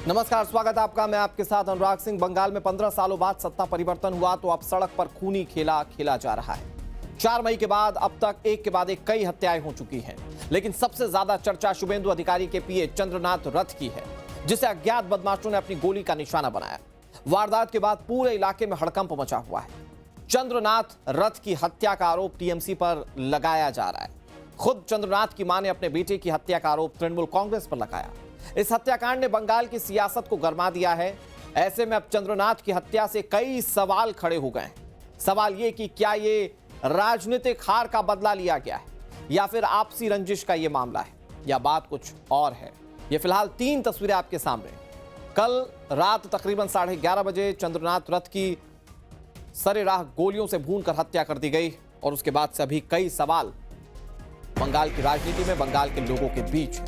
नमस्कार, स्वागत है आपका। मैं आपके साथ अनुराग सिंह। बंगाल में 15 सालों बाद सत्ता परिवर्तन हुआ तो अब सड़क पर खूनी खेला खेला जा रहा है। 4 मई के बाद अब तक एक के बाद एक कई हत्याएं हो चुकी हैं, लेकिन सबसे ज्यादा चर्चा शुभेंदु अधिकारी के पीए चंद्रनाथ रथ की है, जिसे अज्ञात बदमाशों ने अपनी गोली का निशाना बनाया। वारदात के बाद पूरे इलाके में हड़कंप मचा हुआ है। चंद्रनाथ रथ की हत्या का आरोप टीएमसी पर लगाया जा रहा है। खुद चंद्रनाथ की मां ने अपने बेटे की हत्या का आरोप तृणमूल कांग्रेस पर लगाया। इस हत्याकांड ने बंगाल की सियासत को गरमा दिया है। ऐसे में अब चंद्रनाथ की हत्या से कई सवाल खड़े हो गए हैं। सवाल ये कि क्या ये राजनीतिक हार का बदला लिया गया है या फिर आपसी रंजिश का ये मामला है या बात कुछ और है। ये फिलहाल 3 तस्वीरें आपके सामने। कल रात तकरीबन 11:30 बजे चंद्रनाथ रथ की सरेराह गोलियों से भूनकर हत्या कर दी गई और उसके बाद से अभी कई सवाल बंगाल की राजनीति में, बंगाल के लोगों के बीच।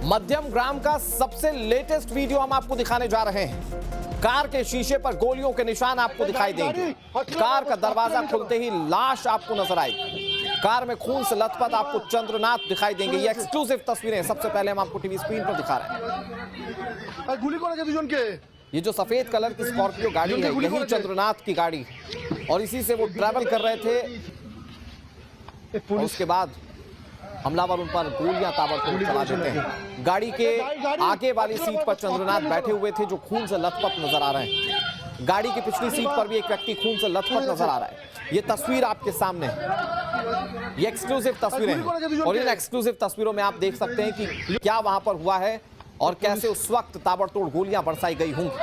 मध्यम ग्राम का सबसे लेटेस्ट वीडियो हम आपको दिखाने जा रहे हैं। कार के शीशे पर गोलियों के निशान आपको दिखाई देंगे। कार का दरवाजा खुलते ही लाश आपको नजर आएगी। कार में खून से लथपथ आपको चंद्रनाथ दिखाई देंगे। ये एक्सक्लूसिव तस्वीरें सबसे पहले हम आपको टीवी स्क्रीन पर दिखा रहे हैं। गुली कौन है दुजन के? ये जो सफेद कलर की स्कॉर्पियो गाड़ी है, यही चंद्रनाथ की गाड़ी है और इसी से वो ट्रैवल कर रहे थे। और उसके बाद हमलावर उन पर गोलियां ताबड़तोड़ चला देते हैं। गाड़ी के आगे वाली सीट पर चंद्रनाथ बैठे हुए थे जो खून से लथपथ नजर आ रहे हैं। गाड़ी की पिछली सीट पर भी एक व्यक्ति खून से लथपथ नजर आ रहा है। ये तस्वीर आपके सामने है। ये एक्सक्लूसिव तस्वीरें हैं और इन एक्सक्लूसिव तस्वीरों में आप देख सकते हैं कि क्या वहां पर हुआ है और कैसे उस वक्त ताबड़तोड़ गोलियां बरसाई गई होंगी।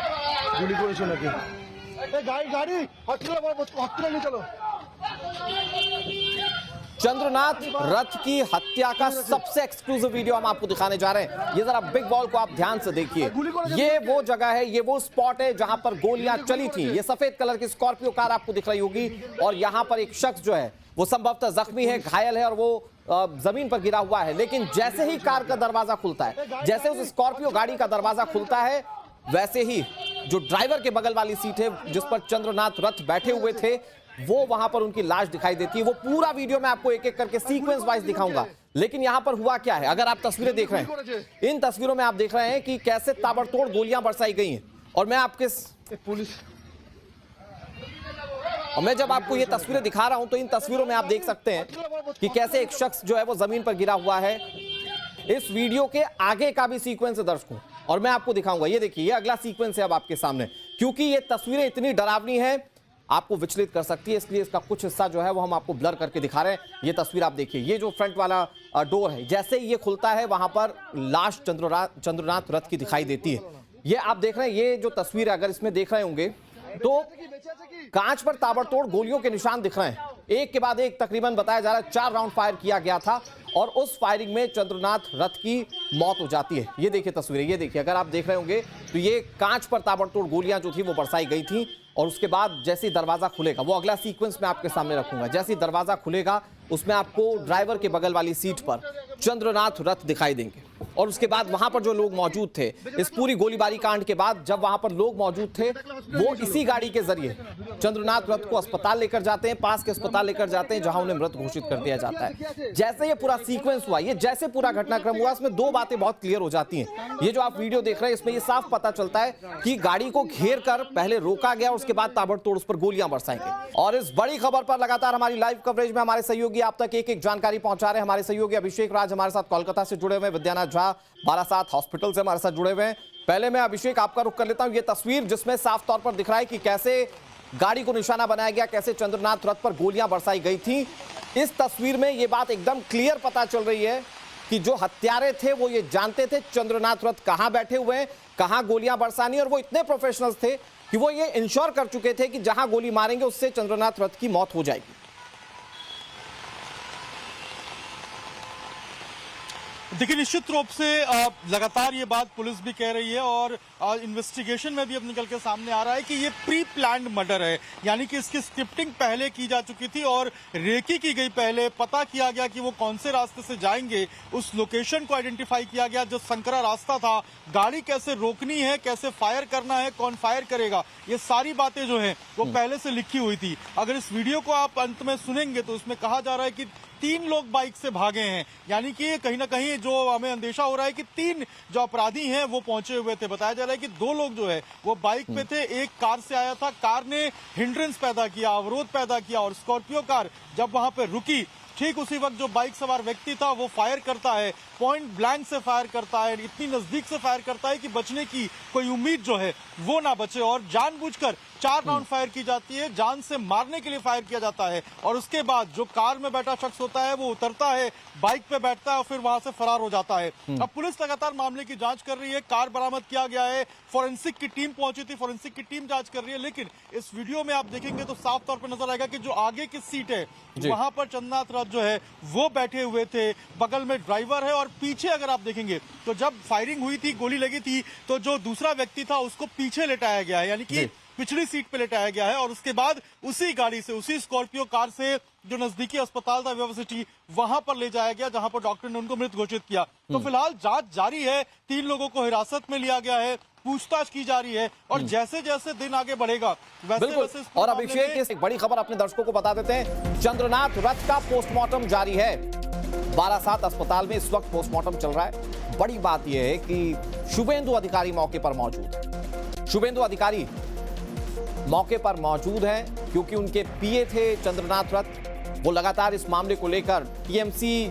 चंद्रनाथ रथ की हत्या का सबसे एक्सक्लूसिव वीडियो हम आपको दिखाने जा रहे हैं। ये जरा बिग बॉल को आप ध्यान से देखिए। ये वो जगह है, ये वो स्पॉट है जहां पर गोलियां चली थी। ये सफेद कलर की स्कॉर्पियो कार आपको दिख रही होगी और यहां पर एक शख्स जो है वो संभवतः जख्मी है, घायल है और वो जमीन पर गिरा हुआ है। लेकिन जैसे ही कार का दरवाजा खुलता है, जैसे उस स्कॉर्पियो गाड़ी का दरवाजा खुलता है, वैसे ही जो ड्राइवर के बगल वाली सीट है जिस पर चंद्रनाथ रथ बैठे हुए थे, वो वहां पर उनकी लाश दिखाई देती है। वो पूरा वीडियो मैं आपको एक एक करके सीक्वेंस वाइज दिखाऊंगा। लेकिन यहां पर हुआ क्या है, अगर आप तस्वीरें देख रहे हैं, इन तस्वीरों में आप देख रहे हैं कि कैसे ताबड़तोड़ गोलियां बरसाई गई हैं। और मैं आपके और मैं जब आपको ये तस्वीरें दिखा रहा हूं तो इन तस्वीरों में आप देख सकते हैं कि कैसे एक शख्स जो है वो जमीन पर गिरा हुआ है। इस वीडियो के आगे का भी सीक्वेंस है दर्शकों, और मैं आपको दिखाऊंगा। ये देखिए, ये अगला सीक्वेंस है अब आपके सामने। क्योंकि ये तस्वीरें इतनी डरावनी है, आपको विचलित कर सकती है, इसलिए इसका कुछ हिस्सा जो है वो हम आपको ब्लर करके दिखा रहे हैं। ये तस्वीर आप देखिए, ये जो फ्रंट वाला डोर है, जैसे ही ये खुलता है वहां पर लाश चंद्रनाथ रथ की दिखाई देती है। ये आप देख रहे हैं, ये जो तस्वीर है, अगर इसमें देख रहे होंगे तो कांच पर ताबड़तोड़ गोलियों के निशान दिख रहे हैं। एक के बाद एक तकरीबन बताया जा रहा है 4 राउंड फायर किया गया था और उस फायरिंग में चंद्रनाथ रथ की मौत हो जाती है। ये देखिए तस्वीरें, ये देखिए, अगर आप देख रहे होंगे तो ये कांच पर ताबड़तोड़ गोलियां जो थी वो बरसाई गई थी। और उसके बाद जैसे ही दरवाजा खुलेगा, वो अगला सीक्वेंस मैं आपके सामने रखूंगा, जैसे ही दरवाजा खुलेगा उसमें आपको ड्राइवर के बगल वाली सीट पर चंद्रनाथ रथ दिखाई देंगे। और उसके बाद वहां पर जो लोग मौजूद थे, इस पूरी गोलीबारी कांड के बाद जब वहां पर लोग मौजूद थे, वो इसी गाड़ी के जरिए चंद्रनाथ रथ को अस्पताल लेकर जाते हैं, पास के अस्पताल लेकर जाते हैं, जहां उन्हें मृत घोषित कर दिया जाता है। जैसे ये पूरा सीक्वेंस हुआ, ये जैसे पूरा घटनाक्रम हुआ, इसमें 2 बातें बहुत क्लियर हो जाती हैं। ये जो आप वीडियो देख रहे हैं, इसमें ये साफ पता चलता है कि गाड़ी को घेर कर पहले रोका गया, उसके बाद ताबड़तोड़ उस पर गोलियां बरसाई गई। और इस बड़ी खबर पर लगातार हमारी लाइव कवरेज में हमारे सहयोगी आप तक एक एक जानकारी पहुंचा रहे हैं। हमारे सहयोगी अभिषेक राज हमारे साथ कोलकाता से जुड़े हुए हैं, विद्यानाथ झा बारासात हॉस्पिटल से हमारे साथ जुड़े हुए हैं। पहले मैं अभिषेक आपका रुख कर लेता हूं। ये तस्वीर जिसमें साफ तौर पर दिख रहा है कि कैसे गाड़ी को निशाना बनाया गया, कैसे चंद्रनाथ रथ पर गोलियां बरसाई गई थी। इस तस्वीर में ये बात एकदम क्लियर पता चल रही है कि जो हत्यारे थे वो ये जानते थे चंद्रनाथ रथ कहां बैठे हुए हैं, कहां गोलियां बरसानी, और वो इतने प्रोफेशनल्स थे कि वो ये इंश्योर कर चुके थे कि जहां गोली मारेंगे उससे चंद्रनाथ रथ की मौत हो जाएगी। देखिए, निश्चित रूप से लगातार ये बात पुलिस भी कह रही है और इन्वेस्टिगेशन में भी अब निकल के सामने आ रहा है कि ये प्री प्लान्ड मर्डर है। यानी कि इसकी स्क्रिप्टिंग पहले की जा चुकी थी और रेकी की गई, पहले पता किया गया कि वो कौन से रास्ते से जाएंगे, उस लोकेशन को आइडेंटिफाई किया गया जो संकरा रास्ता था, गाड़ी कैसे रोकनी है, कैसे फायर करना है, कौन फायर करेगा, ये सारी बातें जो है वो पहले से लिखी हुई थी। अगर इस वीडियो को आप अंत में सुनेंगे तो उसमें कहा जा रहा है कि 3 लोग बाइक से भागे हैं। यानी कि कहीं ना कहीं जो हमें अंदेशा हो रहा है कि 3 जो अपराधी हैं वो पहुंचे हुए थे। बताया जा रहा है कि 2 लोग जो है वो बाइक पे थे, एक कार से आया था, कार ने हिंड्रेंस पैदा किया, अवरोध पैदा किया और स्कॉर्पियो कार जब वहां पे रुकी, ठीक उसी वक्त जो बाइक सवार व्यक्ति था वो फायर करता है, पॉइंट ब्लैंक से फायर करता है, इतनी नजदीक से फायर करता है कि बचने की कोई उम्मीद जो है वो ना बचे और जानबूझकर 4 राउंड फायर की जाती है, जान से मारने के लिए फायर किया जाता है। और उसके बाद जो कार में बैठा शख्स होता है वो उतरता है, बाइक पे बैठता है और फिर वहां से फरार हो जाता है। अब पुलिस लगातार मामले की जांच कर रही है, कार बरामद किया गया है, फोरेंसिक की टीम पहुंची थी, फोरेंसिक की टीम जांच कर रही है। लेकिन इस वीडियो में आप देखेंगे तो साफ तौर पर नजर आएगा कि जो आगे की सीट है वहां पर चंद्रनाथ रथ जो है वो बैठे हुए थे, बगल में ड्राइवर है और पीछे अगर आप देखेंगे तो जब फायरिंग हुई थी, गोली लगी थी, तो जो दूसरा व्यक्ति था उसको पीछे लेटाया गया है, यानी कि पिछली सीट पे लेटाया गया है। और उसके बाद उसी गाड़ी से, उसी स्कॉर्पियो कार से जो नजदीकी अस्पताल था वेव सिटी, वहां पर ले जाया गया जहां पर डॉक्टर ने उनको मृत घोषित किया। तो फिलहाल जांच जारी है, 3 लोगों को हिरासत में लिया गया है, पूछताछ की जा रही है और जैसे जैसे दिन आगे बढ़ेगा वैसे वैसे और अभिषेक इस एक बड़ी खबर अपने दर्शकों को बता देते हैं, चंद्रनाथ रथ का पोस्टमार्टम जारी है। बारासात अस्पताल में इस वक्त पोस्टमार्टम चल रहा है। बड़ी बात यह है कि शुभेंदु अधिकारी मौके पर मौजूद है। शुभेंदु अधिकारी मौके पर मौजूद हैं क्योंकि उनके पीए थे चंद्रनाथ रथ। वो लगातार इस मामले को लेकर टीएमसी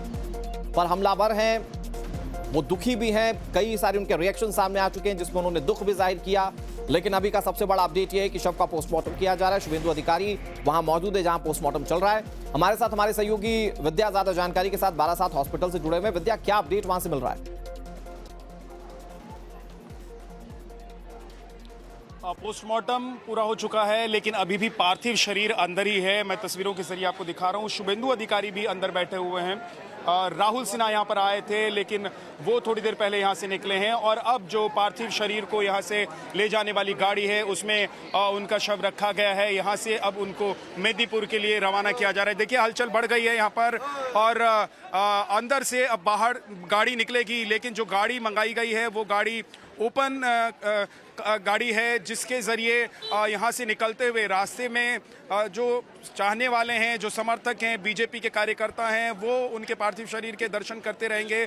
पर हमलावर हैं, वो दुखी भी हैं, कई सारे उनके रिएक्शन सामने आ चुके हैं जिसमें उन्होंने दुख भी जाहिर किया। लेकिन अभी का सबसे बड़ा अपडेट यह है कि शव का पोस्टमार्टम किया जा रहा है। शुभेंदु अधिकारी वहां मौजूद है जहां पोस्टमार्टम चल रहा है। हमारे साथ हमारे सहयोगी विद्या ज्यादा जानकारी के साथ बारासात हॉस्पिटल से जुड़े हुए। विद्या, क्या अपडेट वहां से मिल रहा है? पोस्टमार्टम पूरा हो चुका है लेकिन अभी भी पार्थिव शरीर अंदर ही है। मैं तस्वीरों के जरिए आपको दिखा रहा हूँ। शुभेंदु अधिकारी भी अंदर बैठे हुए हैं। राहुल सिन्हा यहाँ पर आए थे लेकिन वो थोड़ी देर पहले यहाँ से निकले हैं और अब जो पार्थिव शरीर को यहाँ से ले जाने वाली गाड़ी है उसमें उनका शव रखा गया है। यहाँ से अब उनको मेदिनीपुर के लिए रवाना किया जा रहा है। देखिए हलचल बढ़ गई है यहाँ पर और अंदर से अब बाहर गाड़ी निकलेगी, लेकिन जो गाड़ी मंगाई गई है वो गाड़ी ओपन गाड़ी है जिसके ज़रिए यहाँ से निकलते हुए रास्ते में जो चाहने वाले हैं, जो समर्थक हैं, बीजेपी के कार्यकर्ता हैं, वो उनके पार्थिव शरीर के दर्शन करते रहेंगे।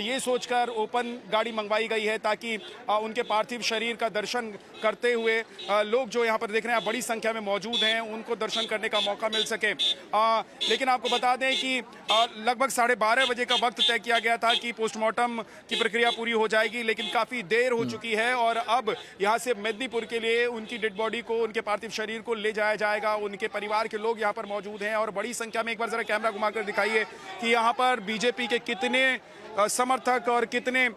ये सोचकर ओपन गाड़ी मंगवाई गई है ताकि उनके पार्थिव शरीर का दर्शन करते हुए लोग जो यहाँ पर देख रहे हैं बड़ी संख्या में मौजूद हैं उनको दर्शन करने का मौका मिल सके। लेकिन आपको बता दें कि लगभग 12:30 बजे का वक्त तय किया गया था कि पोस्टमार्टम की प्रक्रिया पूरी हो जाएगी, लेकिन काफ़ी देर हो चुकी है और अब यहाँ से मेदिनीपुर के लिए उनकी डेड बॉडी को, उनके पार्थिव शरीर को ले जाया जाएगा। उनके परिवार के लोग यहाँ पर मौजूद हैं और बड़ी संख्या में, एक बार जरा कैमरा घुमाकर दिखाइए कि यहाँ पर बीजेपी के कितने समर्थक और कितने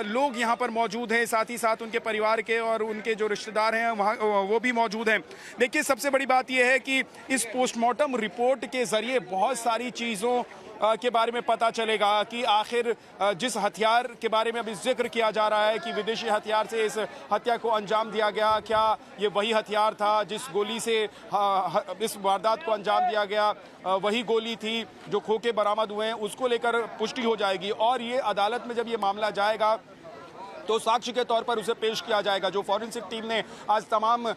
लोग यहाँ पर मौजूद हैं, साथ ही साथ उनके परिवार के और उनके जो रिश्तेदार हैं वहाँ वो भी मौजूद हैं। देखिए सबसे बड़ी बात यह है कि इस पोस्टमार्टम रिपोर्ट के जरिए बहुत सारी चीज़ों के बारे में पता चलेगा कि आखिर जिस हथियार के बारे में अभी जिक्र किया जा रहा है कि विदेशी हथियार से इस हत्या को अंजाम दिया गया, क्या ये वही हथियार था जिस गोली से इस वारदात को अंजाम दिया गया, वही गोली थी जो खोखे बरामद हुए हैं, उसको लेकर पुष्टि हो जाएगी। और ये अदालत में जब ये मामला जाएगा तो साक्ष्य के तौर पर उसे पेश किया जाएगा। जो फॉरेंसिक टीम ने आज तमाम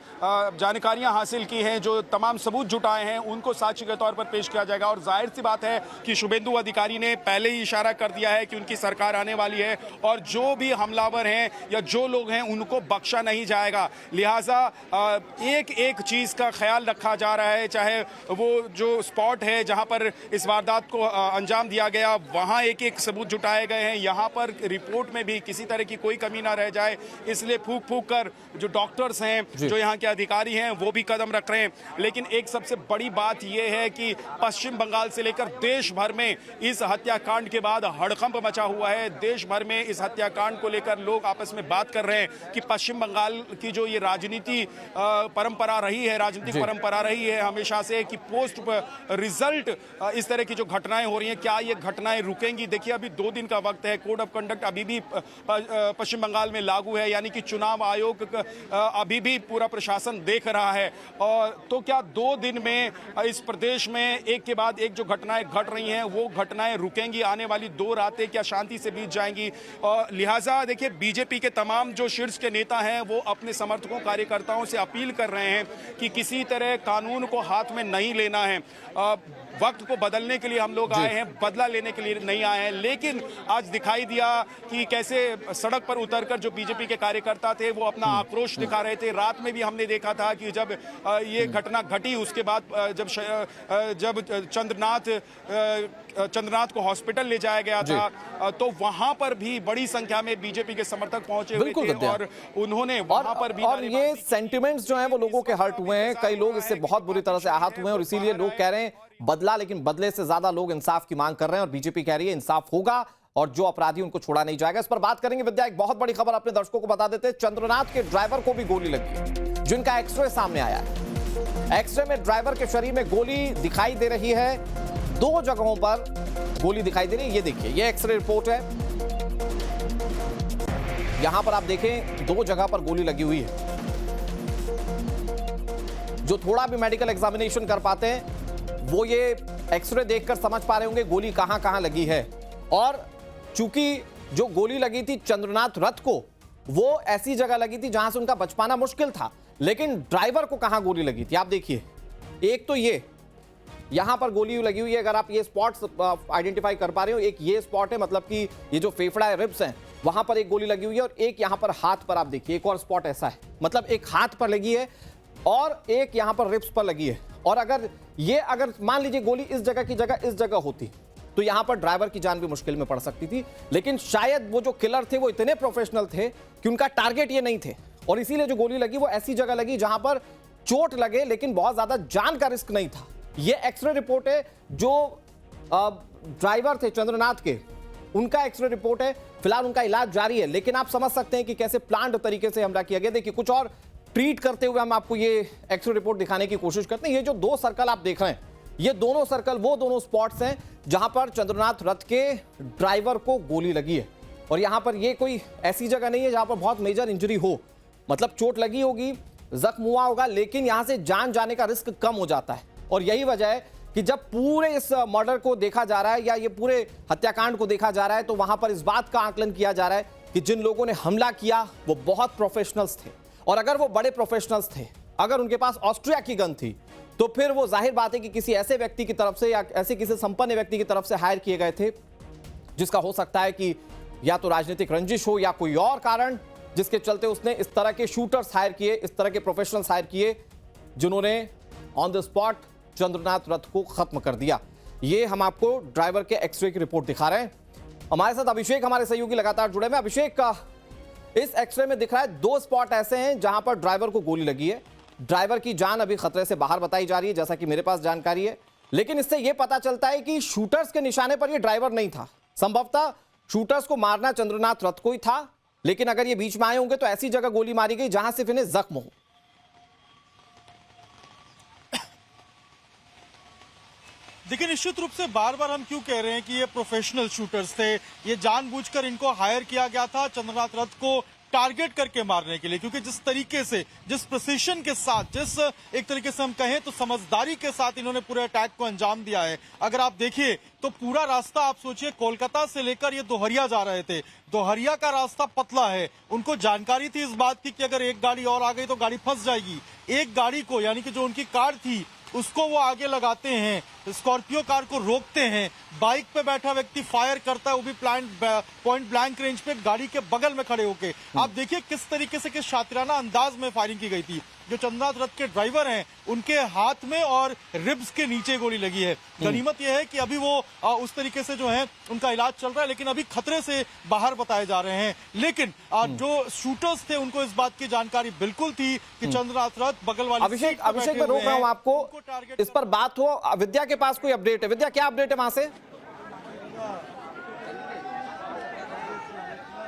जानकारियां हासिल की हैं, जो तमाम सबूत जुटाए हैं, उनको साक्ष्य के तौर पर पेश किया जाएगा। और जाहिर सी बात है कि शुभेंदु अधिकारी ने पहले ही इशारा कर दिया है कि उनकी सरकार आने वाली है और जो भी हमलावर हैं या जो लोग हैं उनको बख्शा नहीं जाएगा। लिहाजा एक एक चीज़ का ख्याल रखा जा रहा है, चाहे वो जो स्पॉट है जहाँ पर इस वारदात को अंजाम दिया गया वहाँ एक एक सबूत जुटाए गए हैं, यहाँ पर रिपोर्ट में भी किसी तरह की कोई कमी ना रह जाए, इसलिए फूक फूक कर जो डॉक्टर्स हैं, जो यहाँ के अधिकारी हैं, वो भी कदम रख रहे हैं। लेकिन एक सबसे बड़ी बात यह है कि पश्चिम बंगाल से लेकर देश भर में इस हत्याकांड के बाद हड़कंप मचा हुआ है। देश भर में इस हत्याकांड को लेकर लोग आपस में बात कर रहे हैं कि पश्चिम बंगाल की जो ये राजनीति परंपरा रही है, राजनीतिक परंपरा रही है हमेशा से कि पोस्ट रिजल्ट इस तरह की जो घटनाएं हो रही हैं, क्या ये घटनाएं रुकेंगी? देखिए अभी 2 दिन का वक्त है, कोड ऑफ कंडक्ट अभी भी पश्चिम बंगाल में लागू है, यानी कि चुनाव आयोग अभी भी पूरा प्रशासन देख रहा है। और तो क्या 2 दिन में इस प्रदेश में एक के बाद एक जो घटनाएं घट रही हैं वो घटनाएं रुकेंगी? आने वाली 2 रातें क्या शांति से बीत जाएंगी? और लिहाजा देखिए, बीजेपी के तमाम जो शीर्ष के नेता हैं वो अपने समर्थकों कार्यकर्ताओं से अपील कर रहे हैं कि किसी तरह कानून को हाथ में नहीं लेना है। वक्त को बदलने के लिए हम लोग आए हैं, बदला लेने के लिए नहीं आए हैं। लेकिन आज दिखाई दिया कि कैसे सड़क पर उतरकर जो बीजेपी के कार्यकर्ता थे वो अपना आक्रोश दिखा रहे थे। रात में भी हमने देखा था कि जब ये घटना घटी उसके बाद जब चंद्रनाथ को हॉस्पिटल ले जाया गया था तो वहां पर भी बड़ी संख्या में बीजेपी के समर्थक पहुंचे हुए थे और उन्होंने वहां पर भी और ये सेंटिमेंट्स जो हैं वो लोगों के हर्ट हुए हैं। कई लोग इससे बहुत बुरी तरह से आहत हुए हैं और इसीलिए लोग कह रहे हैं बदला, लेकिन बदले से ज्यादा लोग इंसाफ की मांग कर रहे हैं और बीजेपी कह रही है इंसाफ होगा और जो अपराधी उनको छोड़ा नहीं जाएगा। इस पर बात करेंगे। विद्या, एक बहुत बड़ी खबर अपने दर्शकों को बता देते हैं। चंद्रनाथ के ड्राइवर को भी गोली लगी, जिनका एक्सरे सामने आया है। एक्सरे में ड्राइवर के शरीर में गोली दिखाई दे रही है, 2 जगहों पर गोली दिखाई दे रही है। ये देखिए, ये एक्सरे रिपोर्ट है। यहां पर आप देखें 2 जगह पर गोली लगी हुई है। जो थोड़ा भी मेडिकल एग्जामिनेशन कर पाते हैं वो ये एक्सरे देखकर समझ पा रहे होंगे गोली कहां कहां लगी है। और चूंकि जो गोली लगी थी चंद्रनाथ रथ को, वो ऐसी जगह लगी थी जहां से उनका बच पाना मुश्किल था, लेकिन ड्राइवर को कहां गोली लगी थी आप देखिए। एक तो ये यहां पर गोली लगी हुई है, अगर आप ये स्पॉट्स आइडेंटिफाई कर पा रहे हो। एक ये स्पॉट है, मतलब कि ये जो फेफड़ा है, रिब्स हैं, वहां पर एक गोली लगी हुई है। और एक यहां पर हाथ पर आप देखिए, एक और स्पॉट ऐसा है, मतलब एक हाथ पर लगी है और एक यहां पर रिब्स पर लगी है। और अगर मान लीजिए गोली इस जगह की जगह इस जगह होती तो यहां पर ड्राइवर की जान भी मुश्किल में पड़ सकती थी। लेकिन शायद वो जो किलर थे वो इतने प्रोफेशनल थे कि उनका टारगेट ये नहीं थे और इसीलिए जो गोली लगी वो ऐसी जगह लगी जहां पर चोट लगे लेकिन बहुत ज्यादा जान का रिस्क नहीं था। ये एक्सरे रिपोर्ट है, जो ड्राइवर थे चंद्रनाथ के, उनका एक्सरे रिपोर्ट है। फिलहाल उनका इलाज जारी है, लेकिन आप समझ सकते हैं कि कैसे प्लान्ड तरीके से हमला किया गया। देखिए, कुछ और ट्रीट करते हुए हम आपको ये एक्सरे रिपोर्ट दिखाने की कोशिश करते हैं। ये जो 2 सर्कल आप देख रहे हैं, ये दोनों सर्कल वो दोनों स्पॉट्स हैं जहां पर चंद्रनाथ रथ के ड्राइवर को गोली लगी है। और यहां पर ये कोई ऐसी जगह नहीं है जहां पर बहुत मेजर इंजरी हो, मतलब चोट लगी होगी, जख्म हुआ होगा, लेकिन यहां से जान जाने का रिस्क कम हो जाता है। और यही वजह है कि जब पूरे इस मर्डर को देखा जा रहा है या ये पूरे हत्याकांड को देखा जा रहा है तो वहां पर इस बात का आकलन किया जा रहा है कि जिन लोगों ने हमला किया वो बहुत प्रोफेशनल्स थे। और अगर वो बड़े प्रोफेशनल्स थे, अगर उनके पास ऑस्ट्रिया की गन थी, तो फिर वो जाहिर बात है कि किसी ऐसे व्यक्ति की तरफ से या ऐसे किसी संपन्न व्यक्ति की तरफ से हायर किए गए थे, जिसका हो सकता है कि या तो राजनीतिक रंजिश हो या कोई और कारण, जिसके चलते उसने इस तरह के शूटर्स हायर किए, इस तरह के प्रोफेशनल्स हायर किए, जिन्होंने ऑन द स्पॉट चंद्रनाथ रथ को खत्म कर दिया। ये हम आपको ड्राइवर के एक्सरे की रिपोर्ट दिखा रहे हैं। हमारे साथ अभिषेक, हमारे सहयोगी, लगातार जुड़े हुए। अभिषेक, का इस एक्सरे में दिख रहा है 2 स्पॉट ऐसे हैं जहां पर ड्राइवर को गोली लगी है। ड्राइवर की जान अभी खतरे से बाहर बताई जा रही है, जैसा कि मेरे पास जानकारी है। लेकिन इससे यह पता चलता है कि शूटर्स के निशाने पर यह ड्राइवर नहीं था। संभवतः शूटर्स को मारना चंद्रनाथ रथ को ही था, लेकिन अगर ये बीच में आए होंगे तो ऐसी जगह गोली मारी गई जहां सिर्फ इन्हें जख्म हो। देखिए, निश्चित रूप से बार बार हम क्यों कह रहे हैं कि ये प्रोफेशनल शूटर्स थे, ये जानबूझकर इनको हायर किया गया था चंद्रनाथ रथ को टारगेट करके मारने के लिए, क्योंकि जिस तरीके से, जिस प्रिसिशन के साथ, जिस एक तरीके से हम कहें तो समझदारी के साथ इन्होंने पूरे अटैक को अंजाम दिया है। अगर आप देखिए तो पूरा रास्ता आप सोचिए, कोलकाता से लेकर ये दोहरिया जा रहे थे। दोहरिया का रास्ता पतला है, उनको जानकारी थी इस बात की कि अगर एक गाड़ी और आ गई तो गाड़ी फंस जाएगी। एक गाड़ी को, यानी कि जो उनकी कार थी, उसको वो आगे लगाते हैं, स्कॉर्पियो कार को रोकते हैं, बाइक पे बैठा व्यक्ति फायर करता है, वो भी पॉइंट ब्लैंक रेंज पे गाड़ी के बगल में खड़े होके। आप देखिए किस तरीके से, किस शातिराना अंदाज में फायरिंग की गई थी। जो चंद्रनाथ रथ के ड्राइवर हैं, उनके हाथ में और रिब्स के नीचे गोली लगी है। गनीमत यह है कि अभी वो उस तरीके से जो है उनका इलाज चल रहा है, लेकिन अभी खतरे से बाहर बताए जा रहे हैं। लेकिन जो शूटर्स थे उनको इस बात की जानकारी बिल्कुल थी कि चंद्रनाथ रथ बगल वाली अभिषेक मैं रोक रहा हूं आपको, इस पर बात हो। विद्या के पास कोई अपडेट है? विद्या, क्या अपडेट है वहां से?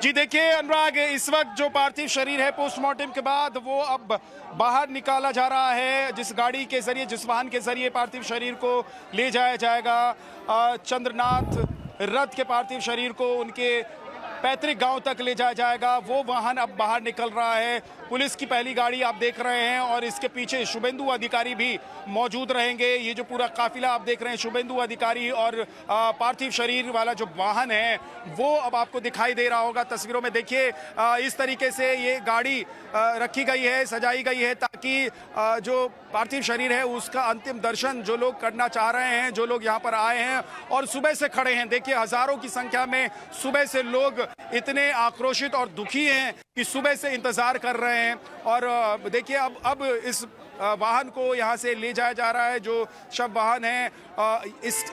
जी देखिए अनुराग, इस वक्त जो पार्थिव शरीर है पोस्टमार्टम के बाद वो अब बाहर निकाला जा रहा है, जिस गाड़ी के जरिए, जिस वाहन के जरिए पार्थिव शरीर को ले जाया जाएगा। चंद्रनाथ रथ के पार्थिव शरीर को उनके पैतृक गांव तक ले जाया जाएगा। वो वाहन अब बाहर निकल रहा है। पुलिस की पहली गाड़ी आप देख रहे हैं और इसके पीछे शुभेंदु अधिकारी भी मौजूद रहेंगे। ये जो पूरा काफिला आप देख रहे हैं, शुभेंदु अधिकारी और पार्थिव शरीर वाला जो वाहन है वो अब आपको दिखाई दे रहा होगा तस्वीरों में। देखिए इस तरीके से ये गाड़ी रखी गई है, सजाई गई है, ताकि जो पार्थिव शरीर है उसका अंतिम दर्शन जो लोग करना चाह रहे हैं, जो लोग यहाँ पर आए हैं और सुबह से खड़े हैं, देखिए हजारों की संख्या में सुबह से लोग इतने आक्रोशित और दुखी हैं कि सुबह से इंतजार कर रहे हैं। और देखिए अब इस वाहन को यहाँ से ले जाया जा रहा है, जो शव वाहन है।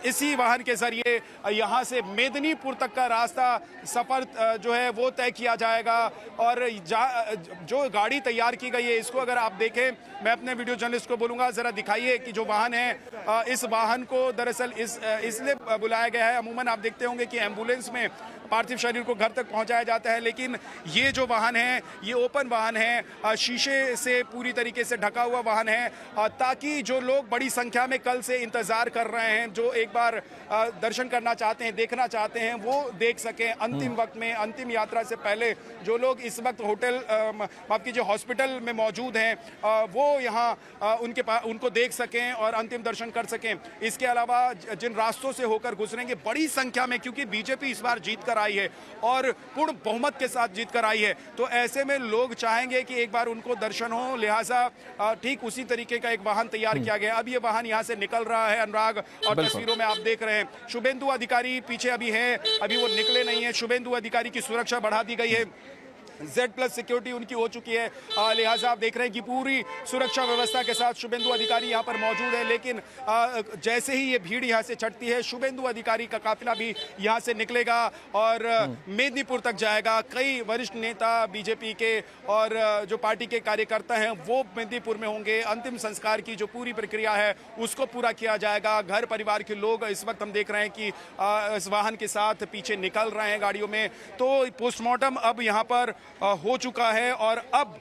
इसी वाहन के जरिए यहाँ से मेदिनीपुर तक का रास्ता सफर जो है वो तय किया जाएगा। और जो गाड़ी तैयार की गई है इसको अगर आप देखें, मैं अपने वीडियो जर्नलिस्ट को बोलूंगा जरा दिखाइए कि जो वाहन है इस वाहन को दरअसल इसलिए बुलाया गया है। अमूमन आप देखते होंगे कि एम्बुलेंस में पार्थिव शरीर को घर तक पहुंचाया जाता है, लेकिन ये जो वाहन है ये ओपन वाहन है, शीशे से पूरी तरीके से ढका हुआ वाहन है, ताकि जो लोग बड़ी संख्या में कल से इंतजार कर रहे हैं, जो एक बार दर्शन करना चाहते हैं, देखना चाहते हैं, वो देख सकें। अंतिम वक्त में, अंतिम यात्रा से पहले जो लोग इस वक्त होटल माफ कीजिए हॉस्पिटल में मौजूद हैं वो यहाँ उनको देख सकें और अंतिम दर्शन कर सकें। इसके अलावा जिन रास्तों से होकर गुजरेंगे बड़ी संख्या में, क्योंकि बीजेपी इस बार जीत कर आई है और पूर्ण बहुमत के साथ जीत कर आई है, तो ऐसे में लोग चाहेंगे कि एक बार उनको दर्शन हो, लिहाजा ठीक उसी तरीके का एक वाहन तैयार किया गया। अब ये वाहन यहाँ से निकल रहा है अनुराग, और तस्वीरों में आप देख रहे हैं शुभेंदु अधिकारी पीछे अभी है, अभी वो निकले नहीं है। शुभेंदु अधिकारी की सुरक्षा बढ़ा दी गई है, Z+ सिक्योरिटी उनकी हो चुकी है, लिहाजा आप देख रहे हैं कि पूरी सुरक्षा व्यवस्था के साथ शुभेंदु अधिकारी यहाँ पर मौजूद है। लेकिन जैसे ही ये भीड़ यहाँ से चढ़ती है, शुभेंदु अधिकारी का काफिला भी यहाँ से निकलेगा और मेदिनीपुर तक जाएगा। कई वरिष्ठ नेता बीजेपी के और जो पार्टी के कार्यकर्ता हैं वो मेदिनीपुर में होंगे। अंतिम संस्कार की जो पूरी प्रक्रिया है उसको पूरा किया जाएगा। घर परिवार के लोग इस वक्त हम देख रहे हैं कि इस वाहन के साथ पीछे निकल रहे हैं गाड़ियों में। तो पोस्टमार्टम अब यहाँ पर हो चुका है और अब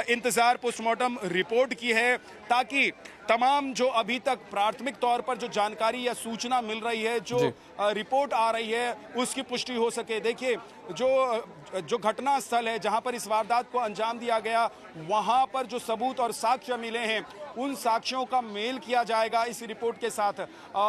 इंतजार पोस्टमार्टम रिपोर्ट की है, ताकि तमाम जो अभी तक प्राथमिक तौर पर जो जानकारी या सूचना मिल रही है, जो रिपोर्ट आ रही है, उसकी पुष्टि हो सके। देखिए जो घटना स्थल है जहां पर इस वारदात को अंजाम दिया गया, वहां पर जो सबूत और साक्ष्य मिले हैं उन साक्ष्यों का मेल किया जाएगा इस रिपोर्ट के साथ।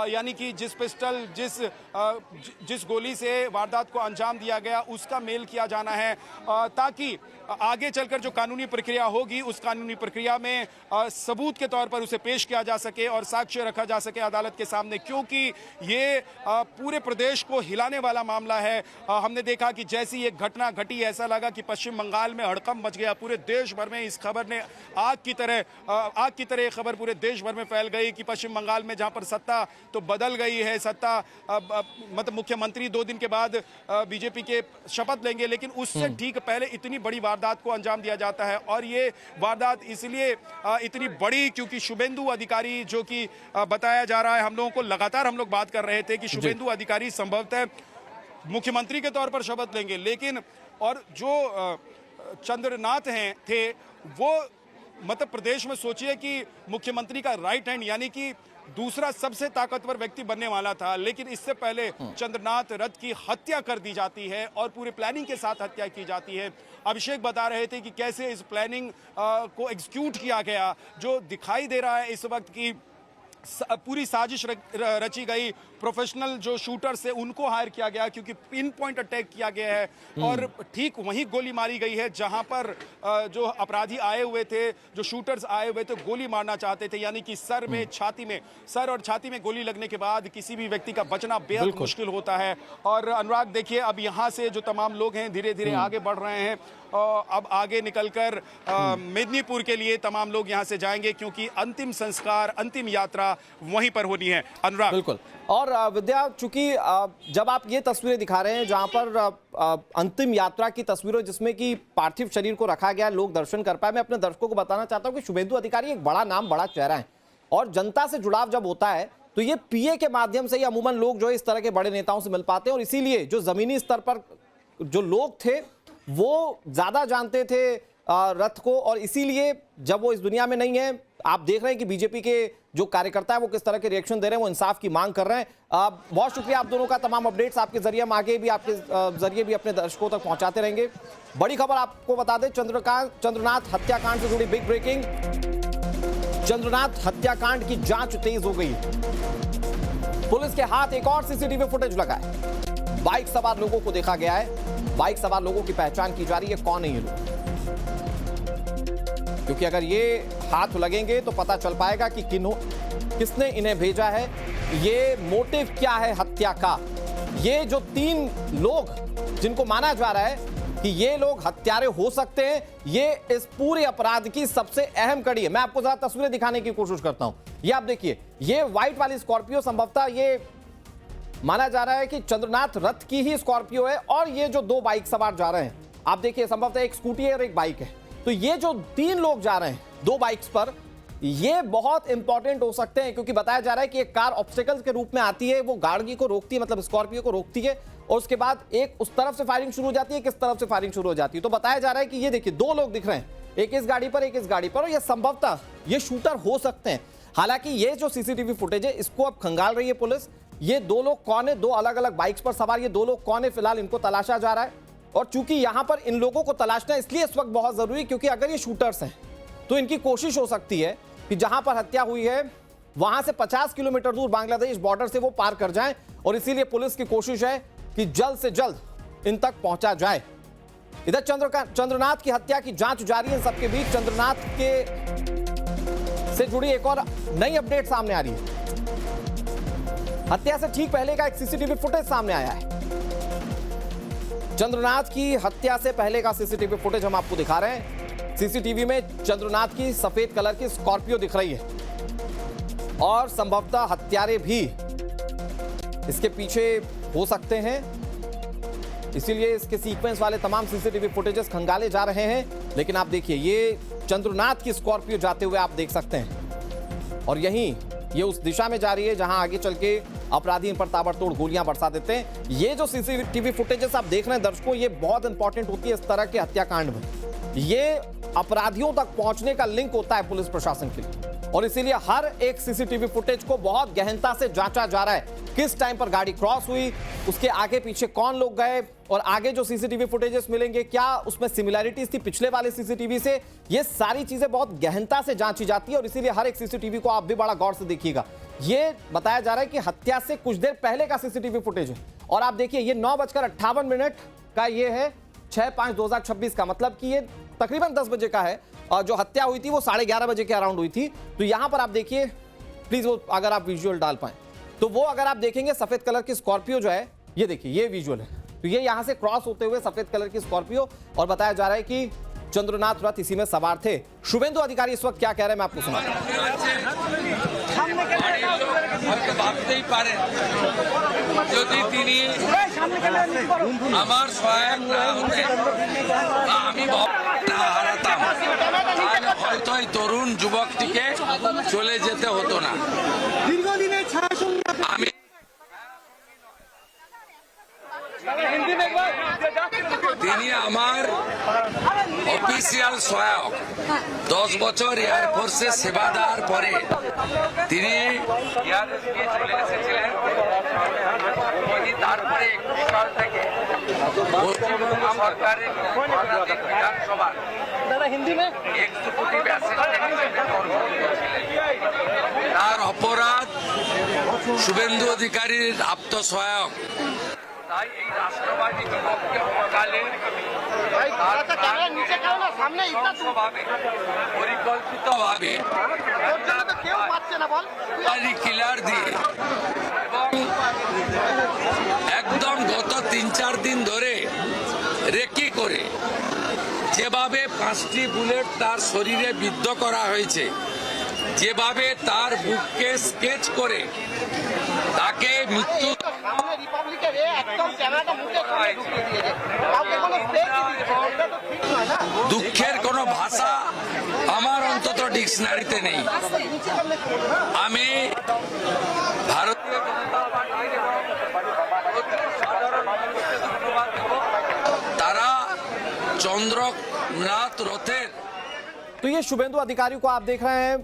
यानी कि जिस पिस्टल जिस गोली से वारदात को अंजाम दिया गया उसका मेल किया जाना है, ताकि आगे चलकर जो कानूनी प्रक्रिया होगी उस कानूनी प्रक्रिया में सबूत के तौर पर उसे पेश किया जा सके और साक्ष्य रखा जा सके अदालत के सामने, क्योंकि ये पूरे प्रदेश को हिलाने वाला मामला है। हमने देखा कि जैसी ये घटना घटी, ऐसा लगा कि पश्चिम बंगाल में हड़कंप मच गया। पूरे देश भर में इस खबर ने आग की तरह खबर पूरे देश भर में फैल गई कि पश्चिम बंगाल में जहां पर सत्ता तो बदल गई है, सत्ता मतलब मुख्यमंत्री 2 दिन के बाद बीजेपी के शपथ लेंगे, लेकिन उससे ठीक पहले इतनी बड़ी वारदात को अंजाम दिया जाता है। और ये वारदात इसलिए इतनी बड़ी क्योंकि शुभेंदु अधिकारी, जो कि बताया जा रहा है, हम लोगों को लगातार हम लोग बात कर रहे थे कि शुभेंदु अधिकारी संभवतः मुख्यमंत्री के तौर पर शपथ लेंगे, लेकिन और जो चंद्रनाथ थे वो मध्य प्रदेश में सोचिए कि मुख्यमंत्री का राइट हैंड यानी कि दूसरा सबसे ताकतवर व्यक्ति बनने वाला था, लेकिन इससे पहले चंद्रनाथ रथ की हत्या कर दी जाती है और पूरे प्लानिंग के साथ हत्या की जाती है। अभिषेक बता रहे थे कि कैसे इस प्लानिंग को एग्जीक्यूट किया गया, जो दिखाई दे रहा है इस वक्त की पूरी साजिश रची गई। प्रोफेशनल जो शूटर्स है उनको हायर किया गया, क्योंकि पिन पॉइंट अटैक किया गया है और ठीक वहीं गोली मारी गई है जहां पर जो अपराधी आए हुए थे, जो शूटर्स आए हुए थे, गोली मारना चाहते थे। यानी कि सर और छाती में गोली लगने के बाद किसी भी व्यक्ति का बचना बेहद मुश्किल होता है। और अनुराग देखिए, अब यहाँ से जो तमाम लोग हैं धीरे धीरे आगे बढ़ रहे हैं। अब आगे निकलकर मेदिनीपुर के लिए तमाम लोग यहाँ से जाएंगे, क्योंकि अंतिम संस्कार, अंतिम यात्रा वहीं पर होनी है। अनुराग बिल्कुल। और विद्या, चूंकि जब आप ये तस्वीरें दिखा रहे हैं जहां पर अंतिम यात्रा की तस्वीरों जिसमें कि पार्थिव शरीर को रखा गया, लोग दर्शन कर पाए, मैं अपने दर्शकों को बताना चाहता हूं कि शुभेंदु अधिकारी एक बड़ा नाम, बड़ा चेहरा है और जनता से जुड़ाव जब होता है तो ये पीए के माध्यम से ही अमूमन लोग जो है इस तरह के बड़े नेताओं से मिल पाते हैं। और इसीलिए जो जमीनी स्तर पर जो लोग थे वो ज्यादा जानते थे रथ को, और इसीलिए जब वो इस दुनिया में नहीं है, आप देख रहे हैं कि बीजेपी के जो कार्यकर्ता है वो किस तरह के रिएक्शन दे रहे हैं, वो इंसाफ की मांग कर रहे हैं। बहुत शुक्रिया आप दोनों का। तमाम अपडेट्स आपके जरिए हम आगे भी आपके जरिए भी अपने दर्शकों तक पहुंचाते रहेंगे। बड़ी खबर आपको बता दें, चंद्रनाथ हत्याकांड से जुड़ी बिग ब्रेकिंग। चंद्रनाथ हत्याकांड की जांच तेज हो गई। पुलिस के हाथ एक और सीसीटीवी फुटेज लगा है। बाइक सवार लोगों को देखा गया है। बाइक सवार लोगों की पहचान की जा रही है, कौन है ये लोग, क्योंकि अगर ये हाथ लगेंगे तो पता चल पाएगा कि किसने इन्हें भेजा है, ये मोटिव क्या है हत्या का। ये जो 3 लोग जिनको माना जा रहा है कि ये लोग हत्यारे हो सकते हैं, ये इस पूरे अपराध की सबसे अहम कड़ी है। मैं आपको जरा तस्वीरें दिखाने की कोशिश करता हूं। ये आप देखिए, ये व्हाइट वाली स्कॉर्पियो संभवतः ये माना जा रहा है कि चंद्रनाथ रथ की ही स्कॉर्पियो है, और ये जो 2 बाइक सवार जा रहे हैं, आप देखिए संभवतः एक स्कूटी है और एक बाइक है। तो ये जो 3 लोग जा रहे हैं 2 बाइक्स पर, ये बहुत इंपॉर्टेंट हो सकते हैं, क्योंकि बताया जा रहा है कि एक कार ऑब्स्टेकल्स के रूप में आती है, वो गाड़ी को रोकती है, मतलब स्कॉर्पियो को रोकती है, और उसके बाद एक उस तरफ से फायरिंग शुरू हो जाती है, किस तरफ से फायरिंग शुरू हो जाती है। तो बताया जा रहा है कि ये देखिए 2 लोग दिख रहे हैं, एक इस गाड़ी पर, एक इस गाड़ी पर, और ये संभवतः ये शूटर हो सकते हैं। हालांकि ये जो सीसीटीवी फुटेज है इसको अब खंगाल रही है पुलिस। ये 2 लोग कौन है, 2 अलग अलग बाइक्स पर सवार ये 2 लोग कौन है, फिलहाल इनको तलाशा जा रहा है। और चूंकि यहां पर इन लोगों को तलाशना इसलिए इस वक्त बहुत जरूरी, क्योंकि अगर ये शूटर्स हैं तो इनकी कोशिश हो सकती है कि जहां पर हत्या हुई है वहां से 50 किलोमीटर दूर बांग्लादेश बॉर्डर से वो पार कर जाएं, और इसीलिए पुलिस की कोशिश है कि जल्द से जल्द इन तक पहुंचा जाए। इधर चंद्रनाथ की हत्या की जांच जारी है। सबके बीच चंद्रनाथ के से जुड़ी एक और नई अपडेट सामने आ रही है। हत्या से ठीक पहले का एक सीसीटीवी फुटेज सामने आया है। चंद्रनाथ की हत्या से पहले का सीसीटीवी फुटेज हम आपको दिखा रहे हैं। सीसीटीवी में चंद्रनाथ की सफेद कलर की स्कॉर्पियो दिख रही है, और संभवतः हत्यारे भी इसके पीछे हो सकते हैं, इसीलिए इसके सीक्वेंस वाले तमाम सीसीटीवी फुटेजेस खंगाले जा रहे हैं। लेकिन आप देखिए, ये चंद्रनाथ की स्कॉर्पियो जाते हुए आप देख सकते हैं, और यहीं ये उस दिशा में जा रही है जहां आगे चल के अपराधी इन पर ताबड़तोड़ गोलियां बरसा देते हैं। ये जो सीसीटीवी फुटेजेस आप देख रहे हैं दर्शकों, ये बहुत इंपॉर्टेंट होती है इस तरह के हत्याकांड में। ये अपराधियों तक पहुंचने का लिंक होता है पुलिस प्रशासन के लिए, और इसीलिए हर एक सीसीटीवी फुटेज को बहुत गहनता से जांचा जा रहा है। किस टाइम पर गाड़ी क्रॉस हुई, उसके आगे पीछे कौन लोग गए, और आगे जो सीसीटीवी फुटेजेस मिलेंगे क्या उसमें सिमिलैरिटीज थी पिछले वाले सीसीटीवी से। ये सारी चीजें बहुत गहनता से जांची जाती है, और इसीलिए हर एक सीसीटीवी को आप भी बड़ा गौर से देखिएगा। ये बताया जा रहा है कि हत्या से कुछ देर पहले का सीसीटीवी फुटेज है, और आप देखिए ये 9:58 का ये है 6/5/2026 का, मतलब कि ये तकरीबन 10 बजे का है, और जो हत्या हुई थी वो 11:30 बजे के अराउंड हुई थी। तो यहां पर आप देखिए, प्लीज वो अगर आप विजुअल डाल पाए तो वो अगर आप देखेंगे सफेद कलर की स्कॉर्पियो जो है, ये देखिए ये विजुअल है, तो ये यहां से क्रॉस होते हुए सफेद कलर की स्कॉर्पियो, और बताया जा रहा है कि चंद्रनाथ रथ इसी में सवार थे। शुभेंदु अधिकारी इस वक्त क्या कह रहे हैं मैं आपको सुना। ভাবতেই পারেন যদি তিনি আমার সহায়ক না হতেন বা আমি না হারাতাম, তাহলে হয়তো এই তরুণ যুবকটিকে চলে যেতে হতো না। আমি তিনি আমার অফিসিয়াল সহায়ক। 10 বছর এয়ারফোর্সে সেবা দেওয়ার পরে তিনি এয়ারফোর্সে চলে এসেছিলেন। তিনি তারপরে 21 সাল থেকে পশ্চিমবঙ্গ সরকারের বিধানসভার এক্সিকিউটিভ অ্যাসিস্ট্যান্ট হিসেবে কর্মরত ছিলেন। তার অপরাধ শুভেন্দু অধিকারীর আত্মসহায়ক। তাই এই রাষ্ট্রবাদী যুবককে সকালে পরিকল্পিতভাবে কিলার দিয়ে এবং একদম গত 3-4 দিন ধরে রেকি করে যেভাবে 5টি বুলেট তার শরীরে বিদ্ধ করা হয়েছে, যেভাবে তার বুককে স্কেচ করে তাকে মৃত্যু দুঃখের কোনো ভাষা আমার অন্তত ডিকশনারিতে নেই। আমি ভারতীয় জনতা পার্টি সাধারণ মানুষকে ধন্যবাদ দেব, তারা चंद्रनाथ रथेर। तो ये शुभेंदु अधिकारी को आप देख रहे हैं,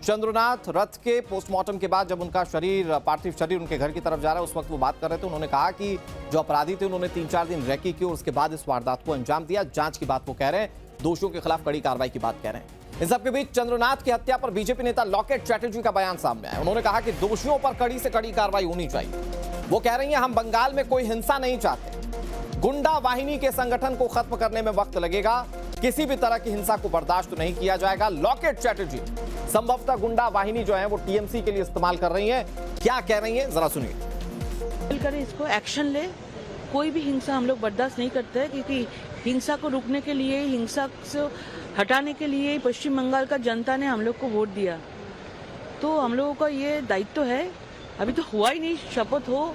चंद्रनाथ रथ के पोस्टमार्टम के बाद जब उनका शरीर, पार्थिव शरीर उनके घर की तरफ जा रहा है, उस वक्त वो बात कर रहे थे। उन्होंने कहा कि जो अपराधी थे उन्होंने 3-4 दिन रेकी की और उसके बाद इस वारदात को अंजाम दिया। जांच की बात वो कह रहे हैं, दोषियों के खिलाफ कड़ी कार्रवाई की बात कह रहे हैं। इन सबके बीच चंद्रनाथ की हत्या पर बीजेपी नेता लॉकेट चैटर्जी का बयान सामने आया। उन्होंने कहा कि दोषियों पर कड़ी से कड़ी कार्रवाई होनी चाहिए। वो कह रही हैं, हम बंगाल में कोई हिंसा नहीं चाहते, गुंडा वाहिनी के संगठन को खत्म करने में वक्त लगेगा, किसी भी तरह की हिंसा को बर्दाश्त नहीं किया जाएगा। लॉकेट चैटर्जी संभवतः गुंडा वाहिनी जो है वो टीएमसी के लिए इस्तेमाल कर रही है। क्या कह रही है, जरा सुनिए। करें, इसको एक्शन ले। कोई भी हिंसा हम लोग बर्दाश्त नहीं करते हैं, क्योंकि हिंसा को रोकने के लिए, हिंसा से हटाने के लिए पश्चिम बंगाल का जनता ने हम लोग को वोट दिया। तो हम लोगों का ये दायित्व है, अभी तो हुआ ही नहीं, शपथ हो,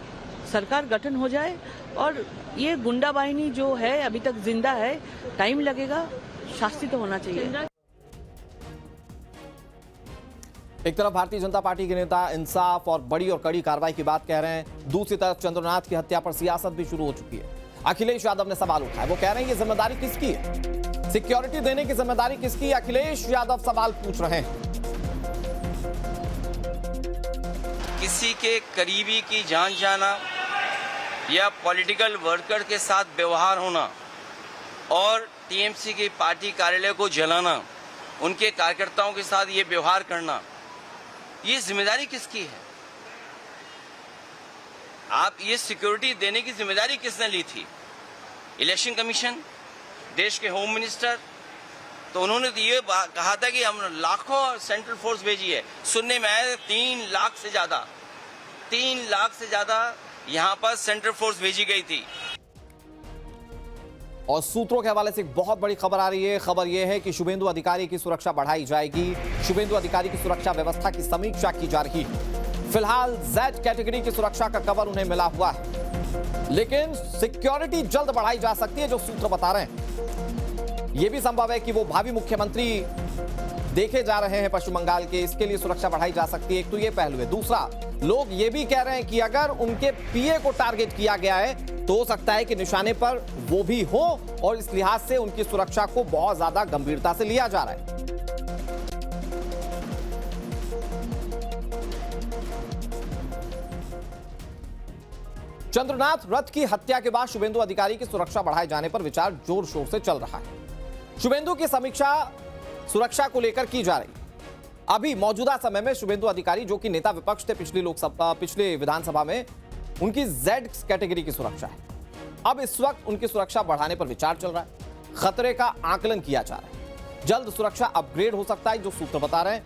सरकार गठन हो जाए और ये गुंडा वाहिनी जो है अभी तक जिंदा है, टाइम लगेगा, शास्ति तो होना चाहिए। एक तरफ भारतीय जनता पार्टी के नेता इंसाफ और बड़ी और कड़ी कार्रवाई की बात कह रहे हैं, दूसरी तरफ चंद्रनाथ की हत्या पर सियासत भी शुरू हो चुकी है। अखिलेश यादव ने सवाल उठाया, वो कह रहे हैं ये जिम्मेदारी किसकी है, सिक्योरिटी देने की जिम्मेदारी किसकी है? अखिलेश यादव सवाल पूछ रहे हैं। किसी के करीबी की जान जाना या पॉलिटिकल वर्कर के साथ व्यवहार होना और टीएमसी की पार्टी कार्यालय को जलाना, उनके कार्यकर्ताओं के साथ ये व्यवहार करना, ये जिम्मेदारी किसकी है? आप ये सिक्योरिटी देने की जिम्मेदारी किसने ली थी? इलेक्शन कमीशन, देश के होम मिनिस्टर। तो उन्होंने तो ये कहा था कि हम लाखों सेंट्रल फोर्स भेजी है। सुनने में आया 3 लाख से ज्यादा यहाँ पर सेंट्रल फोर्स भेजी गई थी। और सूत्रों के हवाले से एक बहुत बड़ी खबर आ रही है। खबर यह है कि शुभेंदु अधिकारी की सुरक्षा बढ़ाई जाएगी। शुभेंदु अधिकारी की सुरक्षा व्यवस्था की समीक्षा की जा रही है। फिलहाल Z कैटेगरी की सुरक्षा का कवर उन्हें मिला हुआ है, लेकिन सिक्योरिटी जल्द बढ़ाई जा सकती है, जो सूत्र बता रहे हैं। यह भी संभव है कि वो भावी मुख्यमंत्री देखे जा रहे हैं पश्चिम बंगाल के, इसके लिए सुरक्षा बढ़ाई जा सकती है। एक तो ये पहलू है। दूसरा, लोग ये भी कह रहे हैं कि अगर उनके पीए को टारगेट किया गया है तो हो सकता है कि निशाने पर वो भी हो, और इस लिहाज से उनकी सुरक्षा को बहुत ज्यादा गंभीरता से लिया जा रहा है। चंद्रनाथ रथ की हत्या के बाद शुभेंदु अधिकारी की सुरक्षा बढ़ाए जाने पर विचार जोर शोर से चल रहा है। शुभेंदु की समीक्षा सुरक्षा को लेकर की जा रही। अभी मौजूदा समय में शुभेंदु अधिकारी, जो कि नेता विपक्ष थे पिछले विधानसभा में, उनकी Z कैटेगरी की सुरक्षा है। अब इस वक्त उनकी सुरक्षा बढ़ाने पर विचार चल रहा है, खतरे का आकलन किया जा रहा है। जल्द सुरक्षा अपग्रेड हो सकता है, जो सूत्र बता रहे हैं।